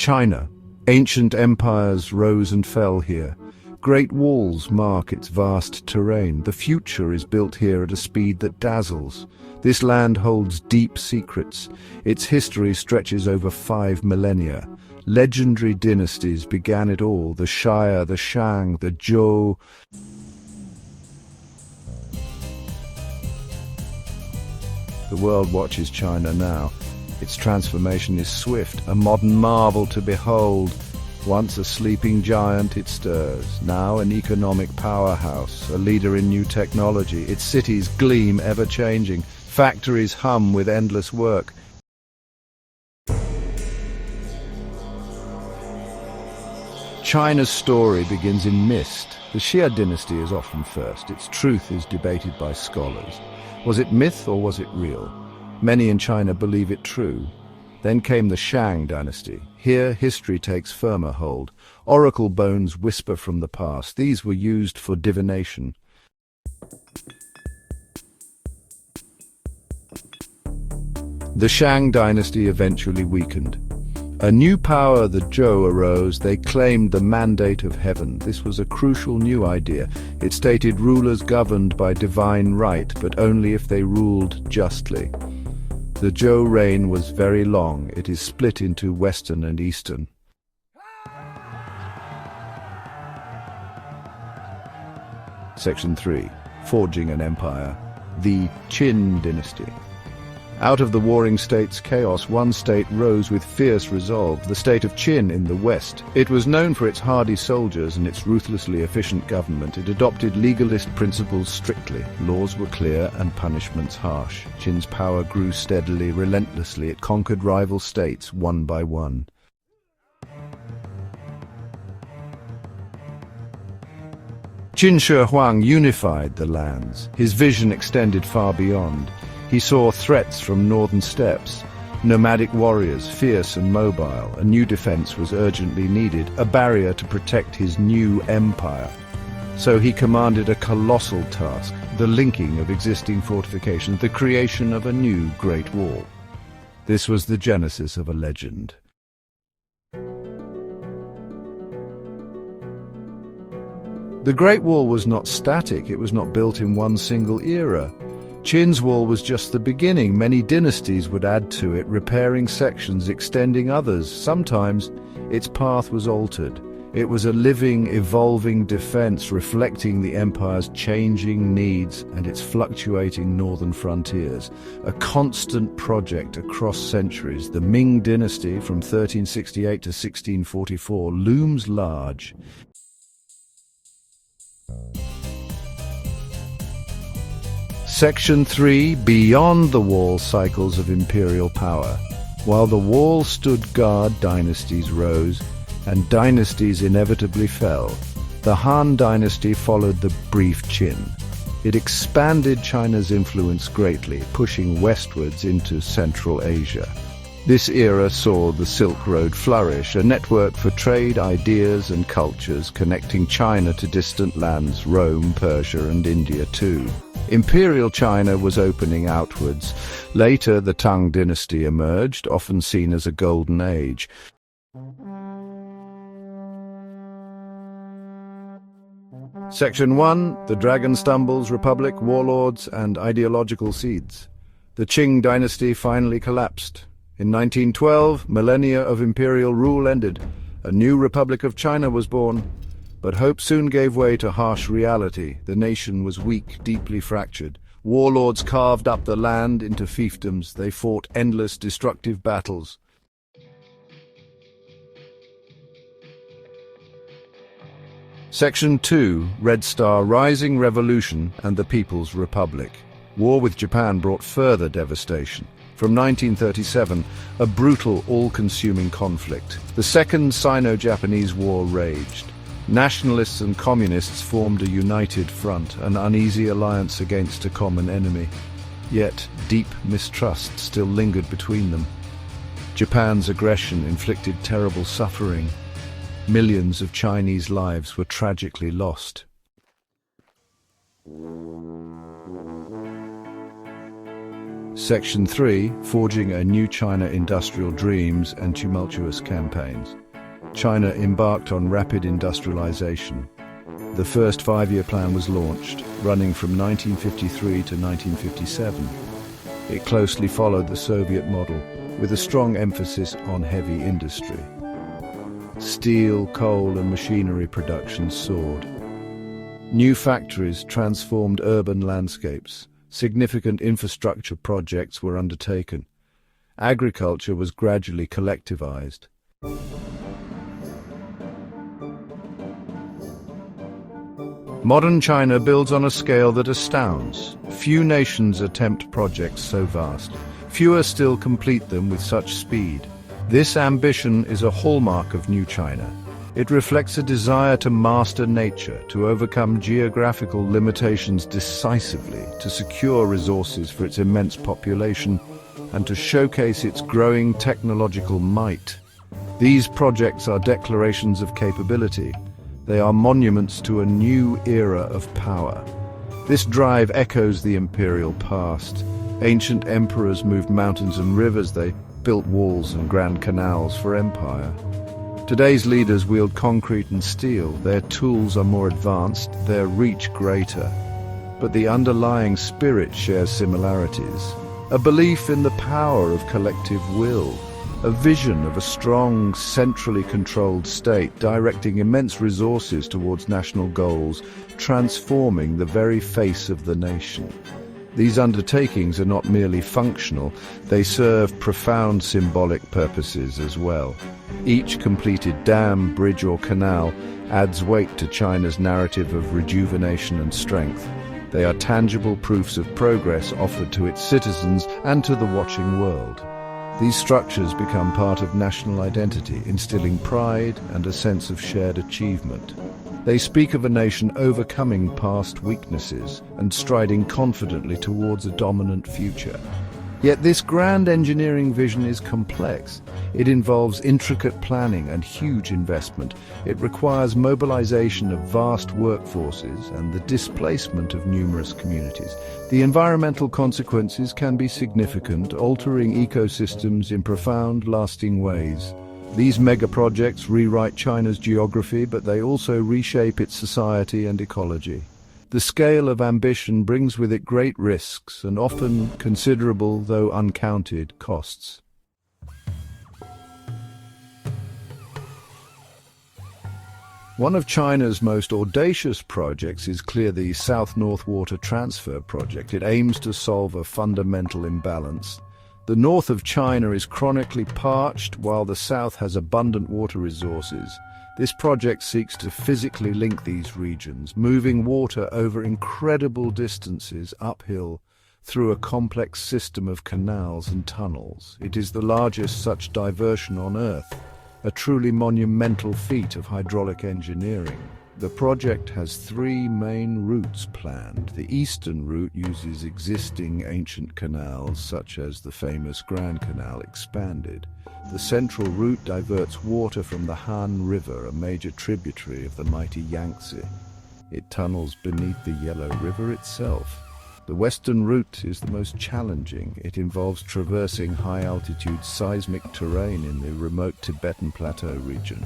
China. Ancient empires rose and fell here. Great walls mark its vast terrain. The future is built here at a speed that dazzles. This land holds deep secrets. Its history stretches over 5 millennia. Legendary dynasties began it all: the Shire, the Shang, the Zhou. The world watches China now. Its transformation is swift, a modern marvel to behold. Once a sleeping giant, it stirs. Now an economic powerhouse, a leader in new technology. Its cities gleam, ever-changing. Factories hum with endless work. China's story begins in mist. The Xia dynasty is often first. Its truth is debated by scholars. Was it myth or was it real? Many in China believe it true. Then came the Shang dynasty. Here history takes firmer hold. Oracle bones whisper from the past. These were used for divination. The Shang dynasty eventually weakened. A new power, the Zhou, arose. They claimed the mandate of heaven. This was a crucial new idea. It stated rulers governed by divine right, but only if they ruled justly. The Zhou reign was very long. It is split into Western and Eastern. Section 3. Forging an Empire. The Qin dynasty. Out of the warring states' chaos, one state rose with fierce resolve, the state of Qin in the west. It was known for its hardy soldiers and its ruthlessly efficient government. It adopted legalist principles strictly. Laws were clear and punishments harsh. Qin's power grew steadily, relentlessly. It conquered rival states one by one. Qin Shi Huang unified the lands. His vision extended far beyond. He saw threats from northern steppes, nomadic warriors, fierce and mobile. A new defense was urgently needed, a barrier to protect his new empire. So he commanded a colossal task, the linking of existing fortifications, the creation of a new Great Wall. This was the genesis of a legend. The Great Wall was not static. It was not built in one single era. Qin's wall was just the beginning. Many dynasties would add to it, repairing sections, extending others. Sometimes its path was altered. It was a living, evolving defense reflecting the empire's changing needs and its fluctuating northern frontiers. A constant project across centuries, the Ming dynasty from 1368 to 1644 looms large. Section 3. Beyond the Wall. Cycles of imperial power. While the wall stood guard, dynasties rose, and dynasties inevitably fell. The Han dynasty followed the brief Qin. It expanded China's influence greatly, pushing westwards into Central Asia. This era saw the Silk Road flourish, a network for trade, ideas and cultures connecting China to distant lands, Rome, Persia and India too. Imperial China was opening outwards. Later, the Tang dynasty emerged, often seen as a golden age. Section 1. The Dragon Stumbles, Republic, Warlords and Ideological Seeds. The Qing dynasty finally collapsed. In 1912, millennia of imperial rule ended. A new Republic of China was born. But hope soon gave way to harsh reality. The nation was weak, deeply fractured. Warlords carved up the land into fiefdoms. They fought endless, destructive battles. Section 2. Red Star, Rising Revolution and the People's Republic. War with Japan brought further devastation. From 1937, a brutal, all-consuming conflict. The Second Sino-Japanese War raged. Nationalists and communists formed a united front, an uneasy alliance against a common enemy. Yet, deep mistrust still lingered between them. Japan's aggression inflicted terrible suffering. Millions of Chinese lives were tragically lost. Section 3, Forging a New China Industrial Dreams and Tumultuous Campaigns. China embarked on rapid industrialization. The first five-year plan was launched, running from 1953 to 1957. It closely followed the Soviet model, with a strong emphasis on heavy industry. Steel, coal and machinery production soared. New factories transformed urban landscapes. Significant infrastructure projects were undertaken. Agriculture was gradually collectivized. Modern China builds on a scale that astounds. Few nations attempt projects so vast. Fewer still complete them with such speed. This ambition is a hallmark of New China. It reflects a desire to master nature, to overcome geographical limitations decisively, to secure resources for its immense population, and to showcase its growing technological might. These projects are declarations of capability. They are monuments to a new era of power. This drive echoes the imperial past. Ancient emperors moved mountains and rivers. They built walls and grand canals for empire. Today's leaders wield concrete and steel. Their tools are more advanced, their reach greater. But the underlying spirit shares similarities. A belief in the power of collective will. A vision of a strong, centrally controlled state directing immense resources towards national goals, transforming the very face of the nation. These undertakings are not merely functional, they serve profound symbolic purposes as well. Each completed dam, bridge or canal adds weight to China's narrative of rejuvenation and strength. They are tangible proofs of progress offered to its citizens and to the watching world. These structures become part of national identity, instilling pride and a sense of shared achievement. They speak of a nation overcoming past weaknesses and striding confidently towards a dominant future. Yet this grand engineering vision is complex. It involves intricate planning and huge investment. It requires mobilization of vast workforces and the displacement of numerous communities. The environmental consequences can be significant, altering ecosystems in profound, lasting ways. These mega-projects rewrite China's geography, but they also reshape its society and ecology. The scale of ambition brings with it great risks and often considerable, though uncounted, costs. One of China's most audacious projects is clearly the South-North Water Transfer Project. It aims to solve a fundamental imbalance. The north of China is chronically parched, while the south has abundant water resources. This project seeks to physically link these regions, moving water over incredible distances uphill through a complex system of canals and tunnels. It is the largest such diversion on Earth, a truly monumental feat of hydraulic engineering. The project has three main routes planned. The eastern route uses existing ancient canals, such as the famous Grand Canal, expanded. The central route diverts water from the Han River, a major tributary of the mighty Yangtze. It tunnels beneath the Yellow River itself. The western route is the most challenging. It involves traversing high-altitude seismic terrain in the remote Tibetan Plateau region.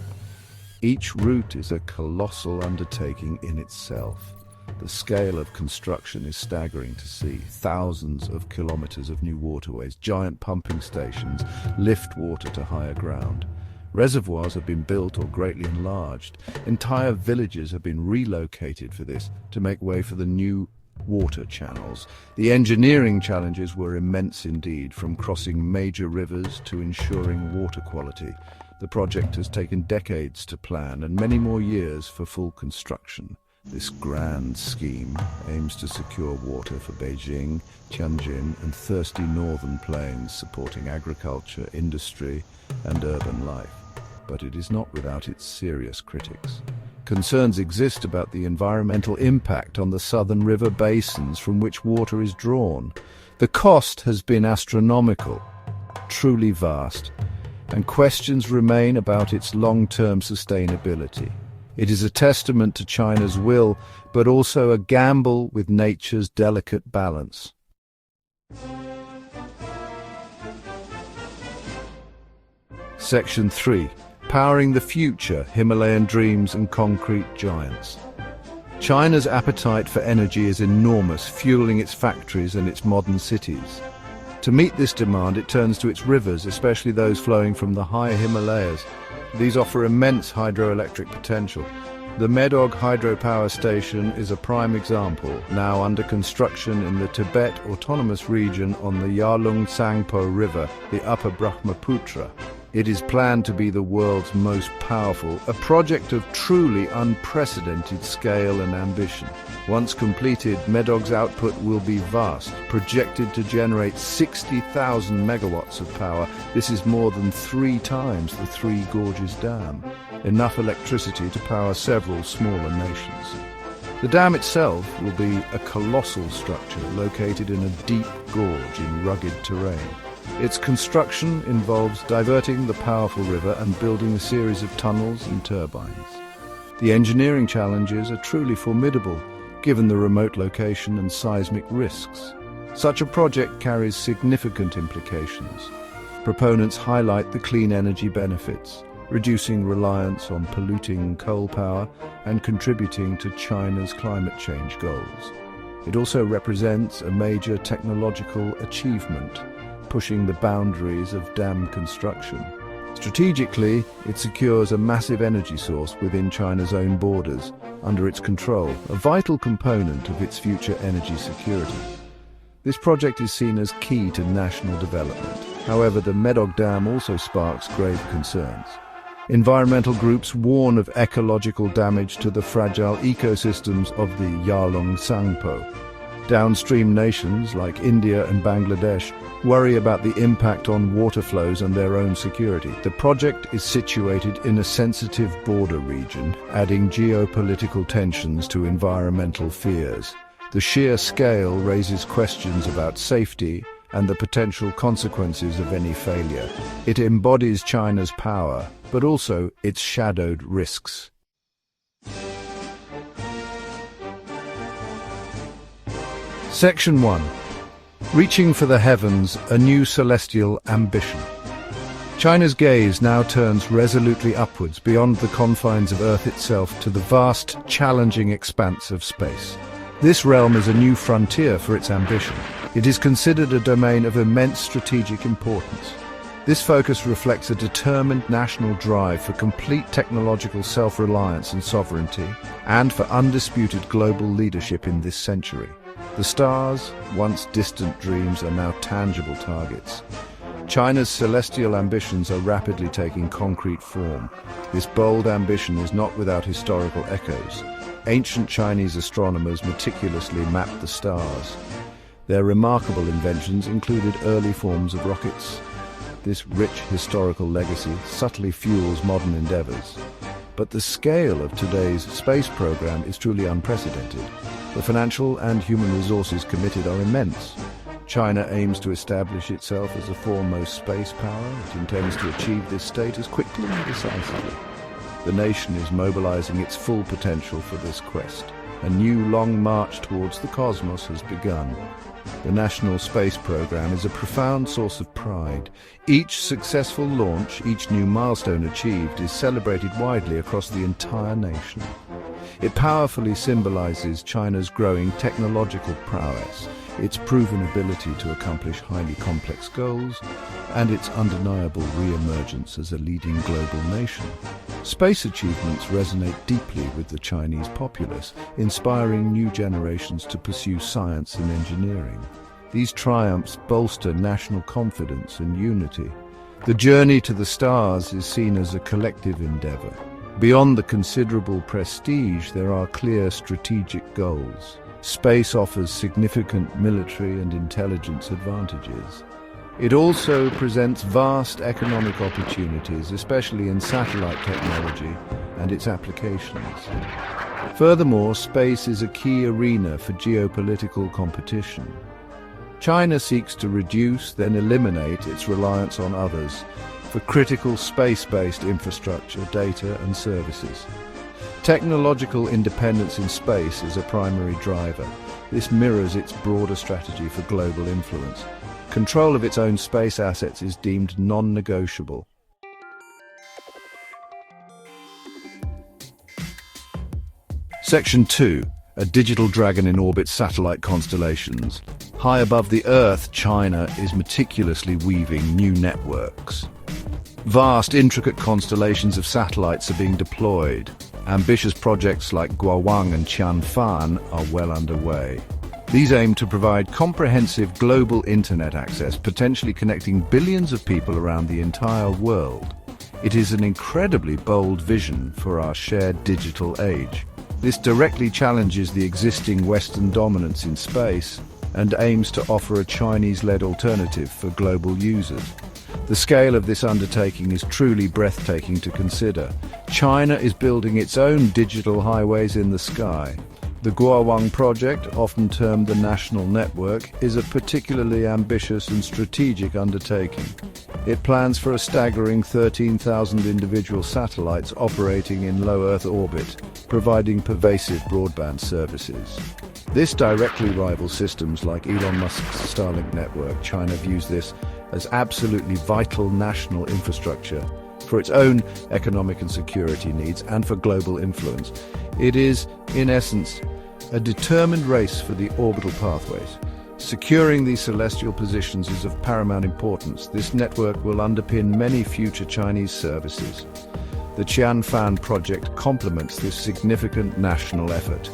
Each route is a colossal undertaking in itself. The scale of construction is staggering to see. Thousands of kilometers of new waterways, giant pumping stations lift water to higher ground. Reservoirs have been built or greatly enlarged. Entire villages have been relocated for this to make way for the new water channels. The engineering challenges were immense indeed, from crossing major rivers to ensuring water quality. The project has taken decades to plan and many more years for full construction. This grand scheme aims to secure water for Beijing, Tianjin and thirsty northern plains, supporting agriculture, industry and urban life. But it is not without its serious critics. Concerns exist about the environmental impact on the southern river basins from which water is drawn. The cost has been astronomical, truly vast, and questions remain about its long-term sustainability. It is a testament to China's will, but also a gamble with nature's delicate balance. Section 3. Powering the future, Himalayan dreams and concrete giants. China's appetite for energy is enormous, fueling its factories and its modern cities. To meet this demand, it turns to its rivers, especially those flowing from the high Himalayas. These offer immense hydroelectric potential. The Medog Hydropower Station is a prime example, now under construction in the Tibet Autonomous Region on the Yarlung Tsangpo River, the Upper Brahmaputra. It is planned to be the world's most powerful, a project of truly unprecedented scale and ambition. Once completed, Medog's output will be vast, projected to generate 60,000 megawatts of power. This is more than 3 times the Three Gorges Dam, enough electricity to power several smaller nations. The dam itself will be a colossal structure located in a deep gorge in rugged terrain. Its construction involves diverting the powerful river and building a series of tunnels and turbines. The engineering challenges are truly formidable, given the remote location and seismic risks. Such a project carries significant implications. Proponents highlight the clean energy benefits, reducing reliance on polluting coal power and contributing to China's climate change goals. It also represents a major technological achievement, pushing the boundaries of dam construction. Strategically, it secures a massive energy source within China's own borders, under its control, a vital component of its future energy security. This project is seen as key to national development. However, the Medog Dam also sparks grave concerns. Environmental groups warn of ecological damage to the fragile ecosystems of the Yarlung Tsangpo. Downstream nations like India and Bangladesh worry about the impact on water flows and their own security. The project is situated in a sensitive border region, adding geopolitical tensions to environmental fears. The sheer scale raises questions about safety and the potential consequences of any failure. It embodies China's power, but also its shadowed risks. Section 1. Reaching for the heavens, a new celestial ambition. China's gaze now turns resolutely upwards beyond the confines of Earth itself to the vast, challenging expanse of space. This realm is a new frontier for its ambition. It is considered a domain of immense strategic importance. This focus reflects a determined national drive for complete technological self-reliance and sovereignty, and for undisputed global leadership in this century. The stars, once distant dreams, are now tangible targets. China's celestial ambitions are rapidly taking concrete form. This bold ambition is not without historical echoes. Ancient Chinese astronomers meticulously mapped the stars. Their remarkable inventions included early forms of rockets. This rich historical legacy subtly fuels modern endeavors. But the scale of today's space program is truly unprecedented. The financial and human resources committed are immense. China aims to establish itself as a foremost space power. It intends to achieve this status quickly and decisively. The nation is mobilizing its full potential for this quest. A new long march towards the cosmos has begun. The national space program is a profound source of pride. Each successful launch, each new milestone achieved, is celebrated widely across the entire nation. It powerfully symbolizes China's growing technological prowess, its proven ability to accomplish highly complex goals, and its undeniable re-emergence as a leading global nation. Space achievements resonate deeply with the Chinese populace, inspiring new generations to pursue science and engineering. These triumphs bolster national confidence and unity. The journey to the stars is seen as a collective endeavor. Beyond the considerable prestige, there are clear strategic goals. Space offers significant military and intelligence advantages. It also presents vast economic opportunities, especially in satellite technology and its applications. Furthermore, space is a key arena for geopolitical competition. China seeks to reduce, then eliminate its reliance on others for critical space-based infrastructure, data and services. Technological independence in space is a primary driver. This mirrors its broader strategy for global influence. Control of its own space assets is deemed non-negotiable. Section 2. A digital dragon in orbit satellite constellations. High above the Earth, China is meticulously weaving new networks. Vast, intricate constellations of satellites are being deployed. Ambitious projects like Guowang and Tianfan are well underway. These aim to provide comprehensive global internet access, potentially connecting billions of people around the entire world. It is an incredibly bold vision for our shared digital age. This directly challenges the existing Western dominance in space and aims to offer a Chinese-led alternative for global users. The scale of this undertaking is truly breathtaking to consider. China is building its own digital highways in the sky. The Guowang project, often termed the National Network, is a particularly ambitious and strategic undertaking. It plans for a staggering 13,000 individual satellites operating in low Earth orbit, providing pervasive broadband services. This directly rivals systems like Elon Musk's Starlink network. China views this as absolutely vital national infrastructure for its own economic and security needs and for global influence. It is, in essence, a determined race for the orbital pathways. Securing these celestial positions is of paramount importance. This network will underpin many future Chinese services. The Tianfan project complements this significant national effort.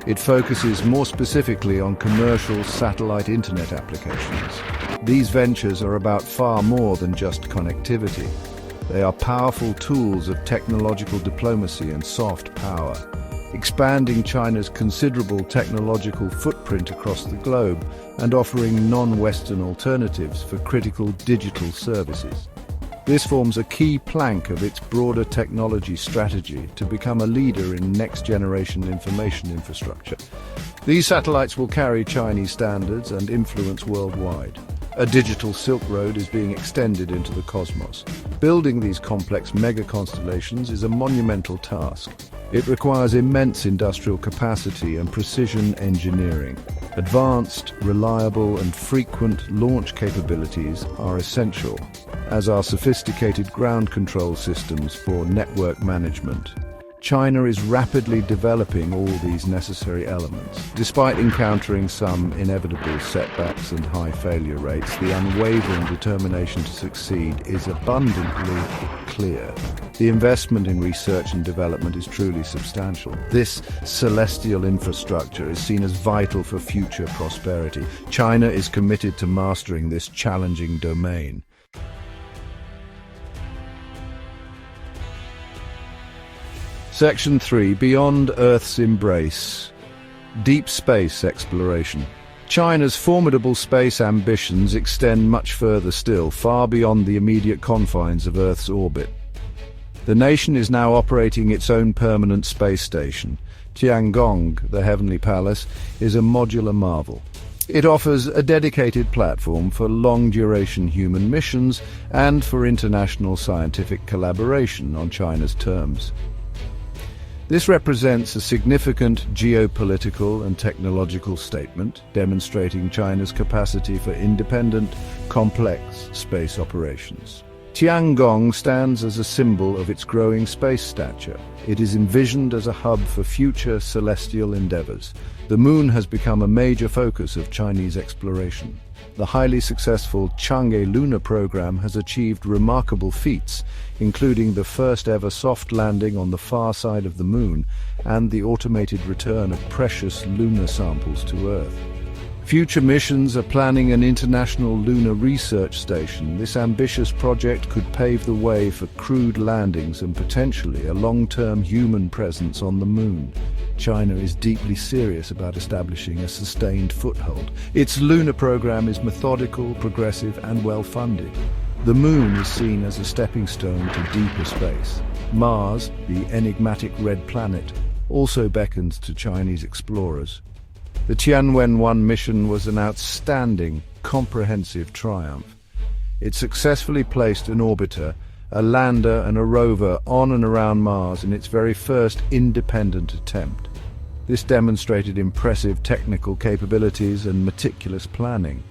It focuses more specifically on commercial satellite internet applications. These ventures are about far more than just connectivity. They are powerful tools of technological diplomacy and soft power, expanding China's considerable technological footprint across the globe and offering non-Western alternatives for critical digital services. This forms a key plank of its broader technology strategy to become a leader in next-generation information infrastructure. These satellites will carry Chinese standards and influence worldwide. A digital Silk Road is being extended into the cosmos. Building these complex mega-constellations is a monumental task. It requires immense industrial capacity and precision engineering. Advanced, reliable, and frequent launch capabilities are essential, as are sophisticated ground control systems for network management. China is rapidly developing all these necessary elements. Despite encountering some inevitable setbacks and high failure rates, the unwavering determination to succeed is abundantly clear. The investment in research and development is truly substantial. This celestial infrastructure is seen as vital for future prosperity. China is committed to mastering this challenging domain. Section 3. Beyond Earth's Embrace. Deep space exploration. China's formidable space ambitions extend much further still, far beyond the immediate confines of Earth's orbit. The nation is now operating its own permanent space station. Tiangong, the Heavenly Palace, is a modular marvel. It offers a dedicated platform for long-duration human missions and for international scientific collaboration on China's terms. This represents a significant geopolitical and technological statement, demonstrating China's capacity for independent, complex space operations. Tiangong stands as a symbol of its growing space stature. It is envisioned as a hub for future celestial endeavors. The Moon has become a major focus of Chinese exploration. The highly successful Chang'e lunar program has achieved remarkable feats, including the first-ever soft landing on the far side of the Moon and the automated return of precious lunar samples to Earth. Future missions are planning an international lunar research station. This ambitious project could pave the way for crewed landings and potentially a long-term human presence on the Moon. China is deeply serious about establishing a sustained foothold. Its lunar program is methodical, progressive, and well-funded. The Moon is seen as a stepping stone to deeper space. Mars, the enigmatic red planet, also beckons to Chinese explorers. The Tianwen-1 mission was an outstanding, comprehensive triumph. It successfully placed an orbiter, a lander and a rover on and around Mars in its very first independent attempt. This demonstrated impressive technical capabilities and meticulous planning.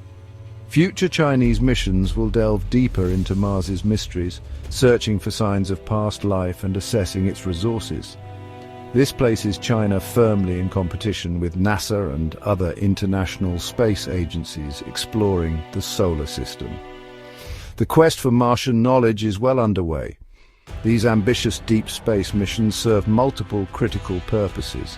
Future Chinese missions will delve deeper into Mars's mysteries, searching for signs of past life and assessing its resources. This places China firmly in competition with NASA and other international space agencies exploring the solar system. The quest for Martian knowledge is well underway. These ambitious deep space missions serve multiple critical purposes.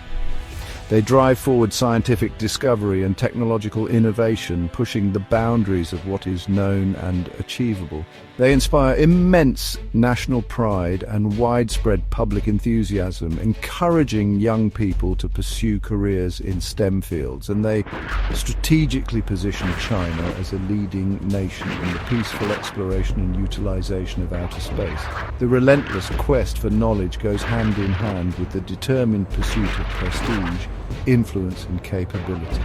They drive forward scientific discovery and technological innovation, pushing the boundaries of what is known and achievable. They inspire immense national pride and widespread public enthusiasm, encouraging young people to pursue careers in STEM fields, and they strategically position China as a leading nation in the peaceful exploration and utilization of outer space. The relentless quest for knowledge goes hand in hand with the determined pursuit of prestige, influence and capability.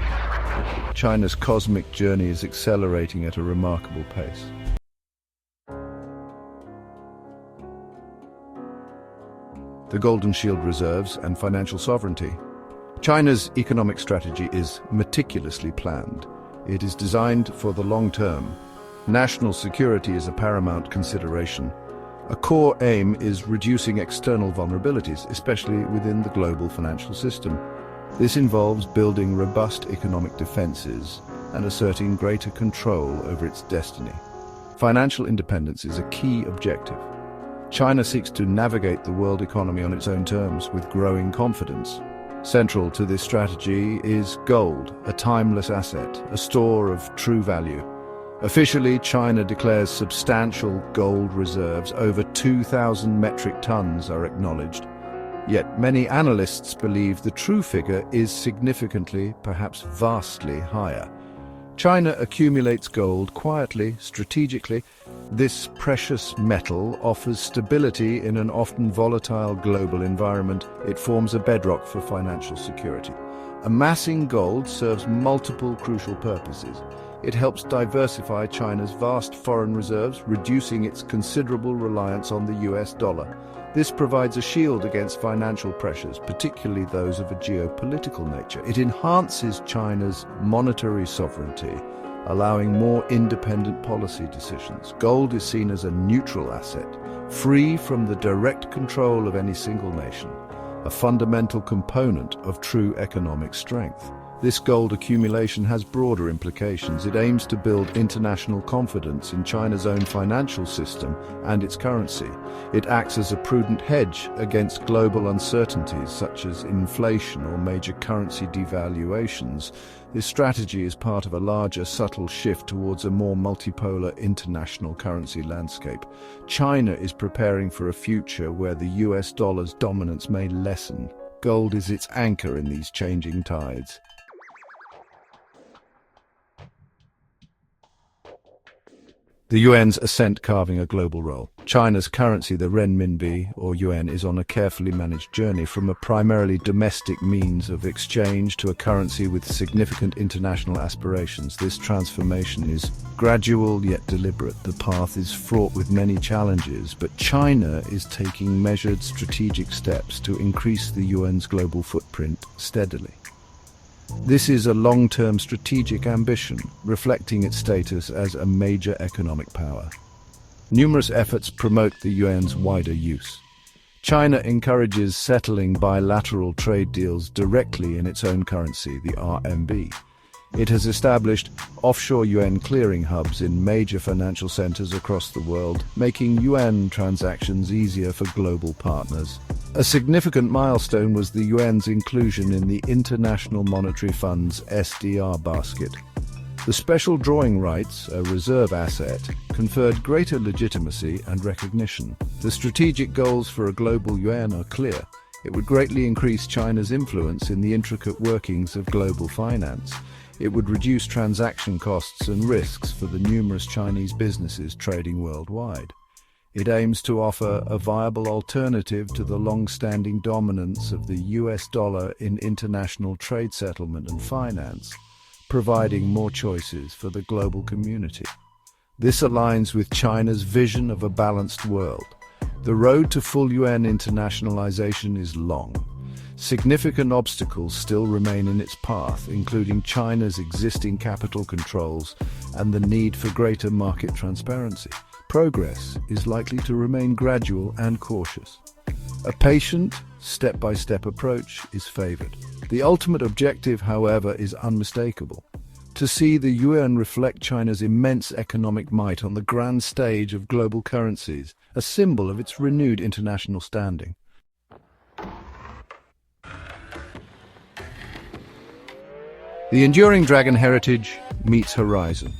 China's cosmic journey is accelerating at a remarkable pace. The Golden Shield reserves and financial sovereignty. China's economic strategy is meticulously planned. It is designed for the long term. National security is a paramount consideration. A core aim is reducing external vulnerabilities, especially within the global financial system. This involves building robust economic defenses and asserting greater control over its destiny. Financial independence is a key objective. China seeks to navigate the world economy on its own terms with growing confidence. Central to this strategy is gold, a timeless asset, a store of true value. Officially, China declares substantial gold reserves. Over 2,000 metric tons are acknowledged. Yet many analysts believe the true figure is significantly, perhaps vastly higher. China accumulates gold quietly, strategically. This precious metal offers stability in an often volatile global environment. It forms a bedrock for financial security. Amassing gold serves multiple crucial purposes. It helps diversify China's vast foreign reserves, reducing its considerable reliance on the US dollar. This provides a shield against financial pressures, particularly those of a geopolitical nature. It enhances China's monetary sovereignty, allowing more independent policy decisions. Gold is seen as a neutral asset, free from the direct control of any single nation, a fundamental component of true economic strength. This gold accumulation has broader implications. It aims to build international confidence in China's own financial system and its currency. It acts as a prudent hedge against global uncertainties such as inflation or major currency devaluations. This strategy is part of a larger, subtle shift towards a more multipolar international currency landscape. China is preparing for a future where the US dollar's dominance may lessen. Gold is its anchor in these changing tides. The yuan's ascent carving a global role. China's currency, the renminbi, or yuan, is on a carefully managed journey from a primarily domestic means of exchange to a currency with significant international aspirations. This transformation is gradual yet deliberate. The path is fraught with many challenges, but China is taking measured strategic steps to increase the yuan's global footprint steadily. This is a long-term strategic ambition, reflecting its status as a major economic power. Numerous efforts promote the yuan's wider use. China encourages settling bilateral trade deals directly in its own currency, the RMB. It has established offshore yuan clearing hubs in major financial centers across the world, making yuan transactions easier for global partners. A significant milestone was the yuan's inclusion in the International Monetary Fund's SDR basket. The special drawing rights, a reserve asset, conferred greater legitimacy and recognition. The strategic goals for a global yuan are clear. It would greatly increase China's influence in the intricate workings of global finance. It would reduce transaction costs and risks for the numerous Chinese businesses trading worldwide. It aims to offer a viable alternative to the long-standing dominance of the US dollar in international trade settlement and finance, providing more choices for the global community. This aligns with China's vision of a balanced world. The road to full yuan internationalization is long. Significant obstacles still remain in its path, including China's existing capital controls and the need for greater market transparency. Progress is likely to remain gradual and cautious. A patient, step-by-step approach is favored. The ultimate objective, however, is unmistakable: to see the yuan reflect China's immense economic might on the grand stage of global currencies, a symbol of its renewed international standing. The enduring dragon heritage meets horizon.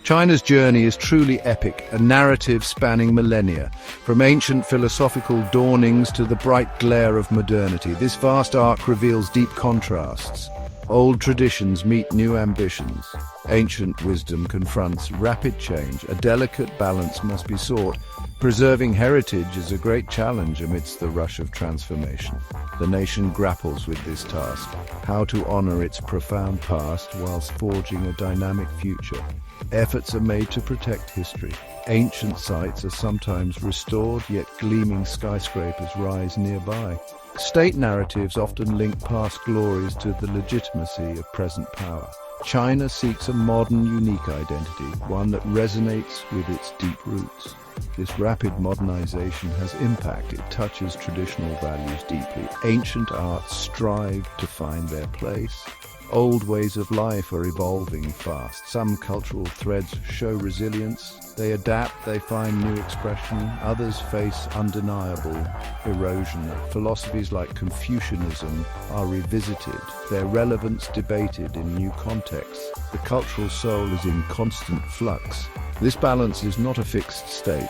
China's journey is truly epic, a narrative spanning millennia, from ancient philosophical dawnings to the bright glare of modernity. This vast arc reveals deep contrasts. Old traditions meet new ambitions. Ancient wisdom confronts rapid change. A delicate balance must be sought. Preserving heritage is a great challenge amidst the rush of transformation. The nation grapples with this task: how to honor its profound past whilst forging a dynamic future. Efforts are made to protect history. Ancient sites are sometimes restored, yet gleaming skyscrapers rise nearby. State narratives often link past glories to the legitimacy of present power. China seeks a modern, unique identity, one that resonates with its deep roots. This rapid modernization has impact. It touches traditional values deeply. Ancient arts strive to find their place. Old ways of life are evolving fast. Some cultural threads show resilience. They adapt, they find new expression. Others face undeniable erosion. Philosophies like Confucianism are revisited, their relevance debated in new contexts. The cultural soul is in constant flux. This balance is not a fixed state.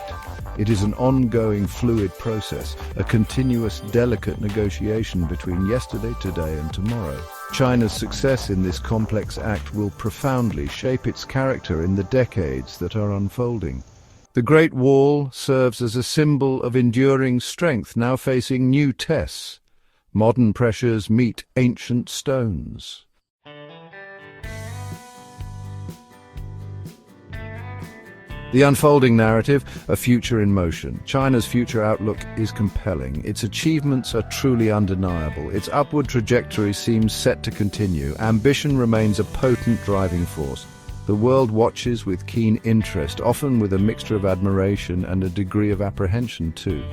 It is an ongoing, fluid process, a continuous, delicate negotiation between yesterday, today, and tomorrow. China's success in this complex act will profoundly shape its character in the decades that are unfolding. The Great Wall serves as a symbol of enduring strength, now facing new tests. Modern pressures meet ancient stones. The unfolding narrative, a future in motion. China's future outlook is compelling. Its achievements are truly undeniable. Its upward trajectory seems set to continue. Ambition remains a potent driving force. The world watches with keen interest, often with a mixture of admiration and a degree of apprehension too.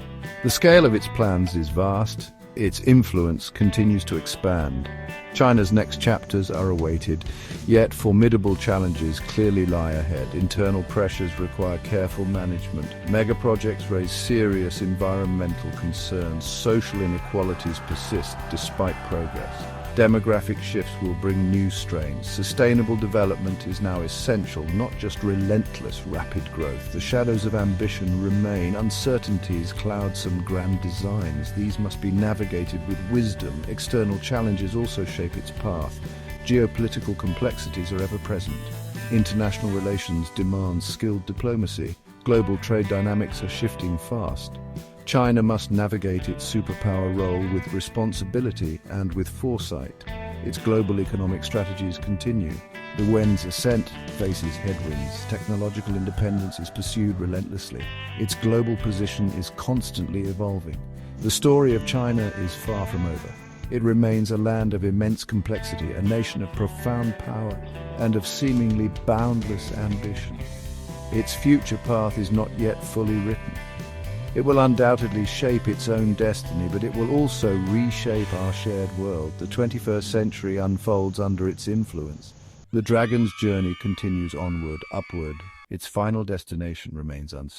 The scale of its plans is vast. Its influence continues to expand. China's next chapters are awaited, yet formidable challenges clearly lie ahead. Internal pressures require careful management. Mega-projects raise serious environmental concerns. Social inequalities persist despite progress. Demographic shifts will bring new strains. Sustainable development is now essential, not just relentless, rapid growth. The shadows of ambition remain. Uncertainties cloud some grand designs. These must be navigated with wisdom. External challenges also shape its path. Geopolitical complexities are ever present. International relations demand skilled diplomacy. Global trade dynamics are shifting fast. China must navigate its superpower role with responsibility and with foresight. Its global economic strategies continue. The yuan's ascent faces headwinds. Technological independence is pursued relentlessly. Its global position is constantly evolving. The story of China is far from over. It remains a land of immense complexity, a nation of profound power, and of seemingly boundless ambition. Its future path is not yet fully written. It will undoubtedly shape its own destiny, but it will also reshape our shared world. The 21st century unfolds under its influence. The dragon's journey continues onward, upward. Its final destination remains unseen.